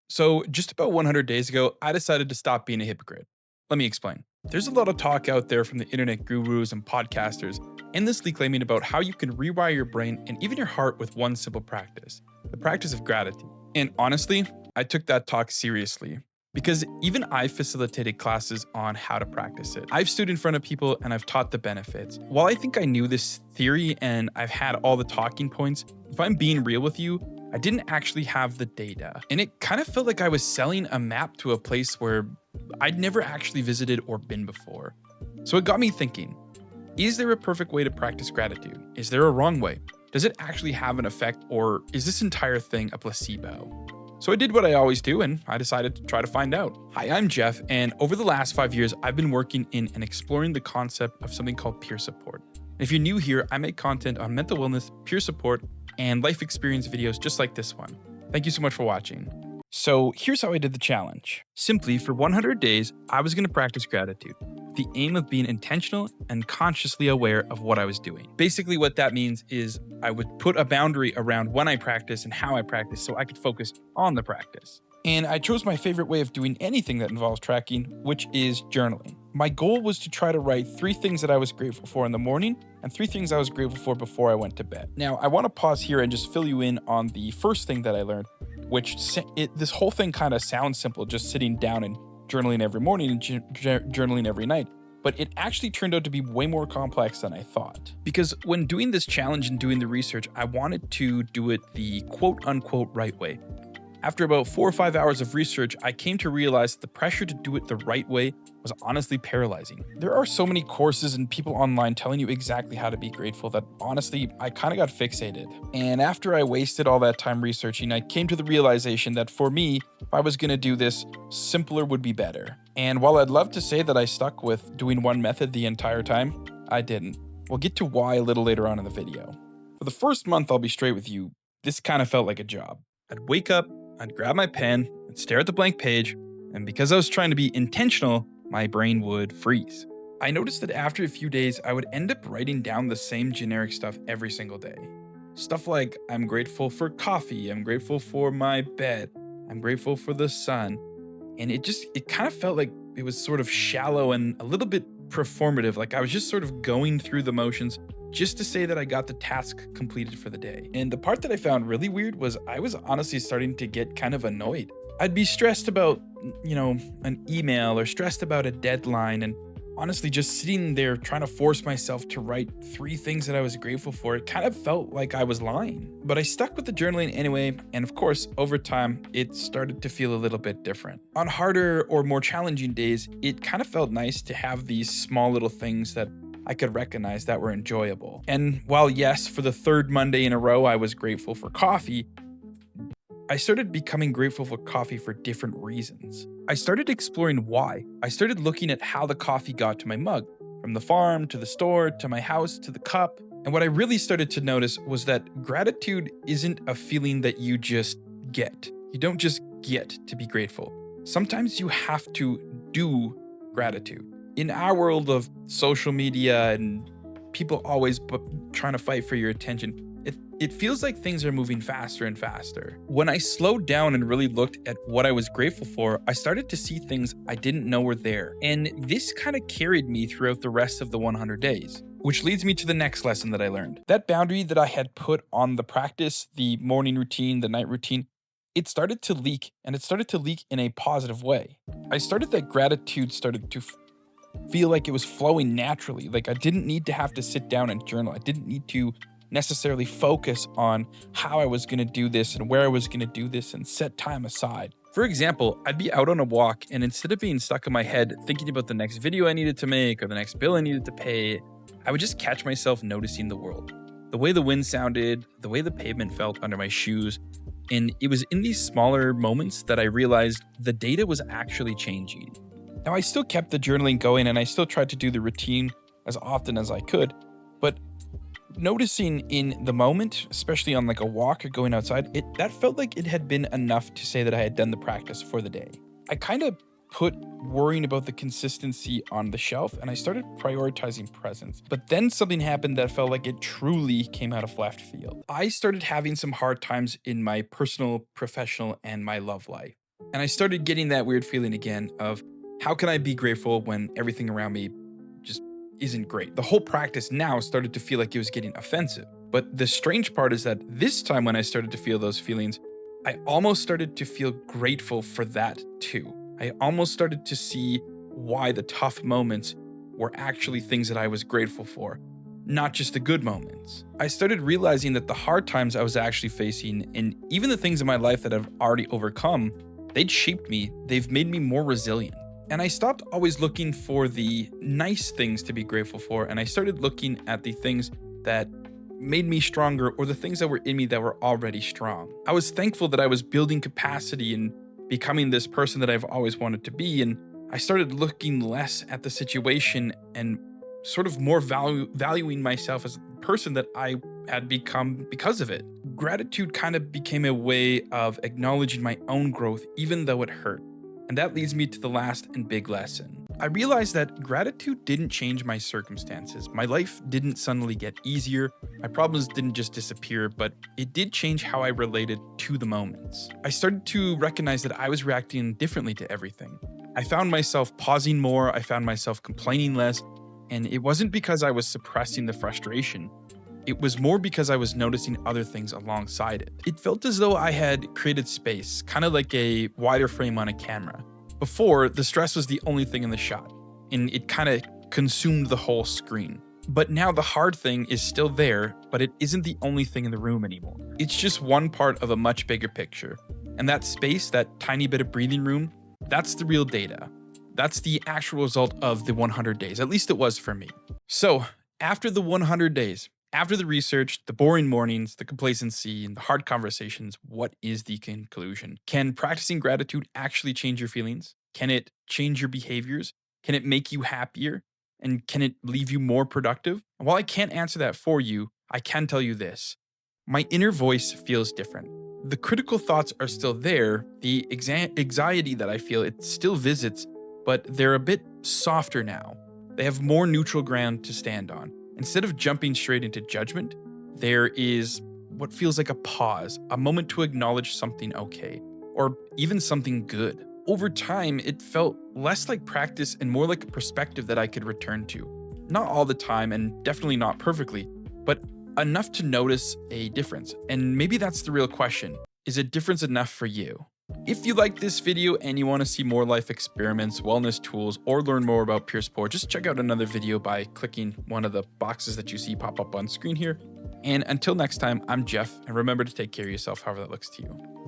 So, just about 100 days ago, I decided to stop being a hypocrite. Let me explain. There's a lot of talk out there from the internet gurus and podcasters endlessly claiming about how you can rewire your brain and even your heart with one simple practice, the practice of gratitude. And honestly, I took that talk seriously because even I facilitated classes on how to practice it. I've stood in front of people and I've taught the benefits. While I think I knew this theory and I've had all the talking points, if I'm being real with you, I didn't actually have the data. And it kind of felt like I was selling a map to a place where I'd never actually visited or been before. So it got me thinking, is there a perfect way to practice gratitude? Is there a wrong way? Does it actually have an effect, or is this entire thing a placebo? So I did what I always do and I decided to try to find out. Hi, I'm Jeff, and over the last 5 years, I've been working in and exploring the concept of something called peer support. If you're new here, I make content on mental wellness, peer support, and life experience videos just like this one. Thank you so much for watching. So here's how I did the challenge. Simply, for 100 days, I was going to practice gratitude, with the aim of being intentional and consciously aware of what I was doing. Basically, what that means is I would put a boundary around when I practice and how I practice so I could focus on the practice. And I chose my favorite way of doing anything that involves tracking, which is journaling. My goal was to try to write 3 things that I was grateful for in the morning and 3 things I was grateful for before I went to bed. Now, I want to pause here and just fill you in on the first thing that I learned, which this whole thing kind of sounds simple, just sitting down and journaling every morning and journaling every night. But it actually turned out to be way more complex than I thought. Because when doing this challenge and doing the research, I wanted to do it the quote unquote right way. After about 4 or 5 hours of research, I came to realize that the pressure to do it the right way was honestly paralyzing. There are so many courses and people online telling you exactly how to be grateful that honestly, I kind of got fixated. And after I wasted all that time researching, I came to the realization that for me, if I was going to do this, simpler would be better. And while I'd love to say that I stuck with doing one method the entire time, I didn't. We'll get to why a little later on in the video. For the first month, I'll be straight with you, this kind of felt like a job. I'd wake up, I'd grab my pen, I'd stare at the blank page, and because I was trying to be intentional, my brain would freeze. I noticed that after a few days, I would end up writing down the same generic stuff every single day. Stuff like, I'm grateful for coffee, I'm grateful for my bed, I'm grateful for the sun. And it kind of felt like it was sort of shallow and a little bit performative, like I was just sort of going through the motions just to say that I got the task completed for the day. And the part that I found really weird was I was honestly starting to get kind of annoyed. I'd be stressed about, an email or stressed about a deadline, and honestly just sitting there trying to force myself to write 3 things that I was grateful for, it kind of felt like I was lying. But I stuck with the journaling anyway, and of course, over time, it started to feel a little bit different. On harder or more challenging days, it kind of felt nice to have these small little things that I could recognize that were enjoyable. And while yes, for the 3rd Monday in a row, I was grateful for coffee, I started becoming grateful for coffee for different reasons. I started exploring why. I started looking at how the coffee got to my mug, from the farm to the store to my house to the cup. And what I really started to notice was that gratitude isn't a feeling that you just get. You don't just get to be grateful. Sometimes you have to do gratitude. In our world of social media and people always trying to fight for your attention, it feels like things are moving faster and faster. When I slowed down and really looked at what I was grateful for, I started to see things I didn't know were there. And this kind of carried me throughout the rest of the 100 days. Which leads me to the next lesson that I learned. That boundary that I had put on the practice, the morning routine, the night routine, it started to leak, and it started to leak in a positive way. I started that gratitude started to feel like it was flowing naturally. Like I didn't need to have to sit down and journal. I didn't need to necessarily focus on how I was going to do this and where I was going to do this and set time aside. For example, I'd be out on a walk, and instead of being stuck in my head thinking about the next video I needed to make or the next bill I needed to pay, I would just catch myself noticing the world. The way the wind sounded, the way the pavement felt under my shoes. And it was in these smaller moments that I realized the data was actually changing. Now, I still kept the journaling going and I still tried to do the routine as often as I could, but noticing in the moment, especially on like a walk or going outside, that felt like it had been enough to say that I had done the practice for the day. I kind of put worrying about the consistency on the shelf and I started prioritizing presence. But then something happened that felt like it truly came out of left field. I started having some hard times in my personal, professional, and my love life. And I started getting that weird feeling again of how can I be grateful when everything around me just isn't great? The whole practice now started to feel like it was getting offensive. But the strange part is that this time when I started to feel those feelings, I almost started to feel grateful for that too. I almost started to see why the tough moments were actually things that I was grateful for, not just the good moments. I started realizing that the hard times I was actually facing, and even the things in my life that I've already overcome, they'd shaped me, they've made me more resilient. And I stopped always looking for the nice things to be grateful for, and I started looking at the things that made me stronger or the things that were in me that were already strong. I was thankful that I was building capacity and becoming this person that I've always wanted to be, and I started looking less at the situation and sort of more valuing myself as the person that I had become because of it. Gratitude kind of became a way of acknowledging my own growth, even though it hurt. And that leads me to the last and big lesson. I realized that gratitude didn't change my circumstances. My life didn't suddenly get easier. My problems didn't just disappear, but it did change how I related to the moments. I started to recognize that I was reacting differently to everything. I found myself pausing more, I found myself complaining less, and it wasn't because I was suppressing the frustration. It was more because I was noticing other things alongside it. It felt as though I had created space, kind of like a wider frame on a camera. Before, the stress was the only thing in the shot, and it kind of consumed the whole screen. But now the hard thing is still there, but it isn't the only thing in the room anymore. It's just one part of a much bigger picture. And that space, that tiny bit of breathing room, that's the real data. That's the actual result of the 100 days. At least it was for me. So, after the 100 days, after the research, the boring mornings, the complacency, and the hard conversations, what is the conclusion? Can practicing gratitude actually change your feelings? Can it change your behaviors? Can it make you happier? And can it leave you more productive? And while I can't answer that for you, I can tell you this. My inner voice feels different. The critical thoughts are still there. The anxiety that I feel, it still visits, but they're a bit softer now. They have more neutral ground to stand on. Instead of jumping straight into judgment, there is what feels like a pause, a moment to acknowledge something okay, or even something good. Over time, it felt less like practice and more like a perspective that I could return to. Not all the time, and definitely not perfectly, but enough to notice a difference. And maybe that's the real question. Is a difference enough for you? If you like this video and you want to see more life experiments, wellness tools, or learn more about peer support, just check out another video by clicking one of the boxes that you see pop up on screen here. And until next time, I'm Jeff, and remember to take care of yourself however that looks to you.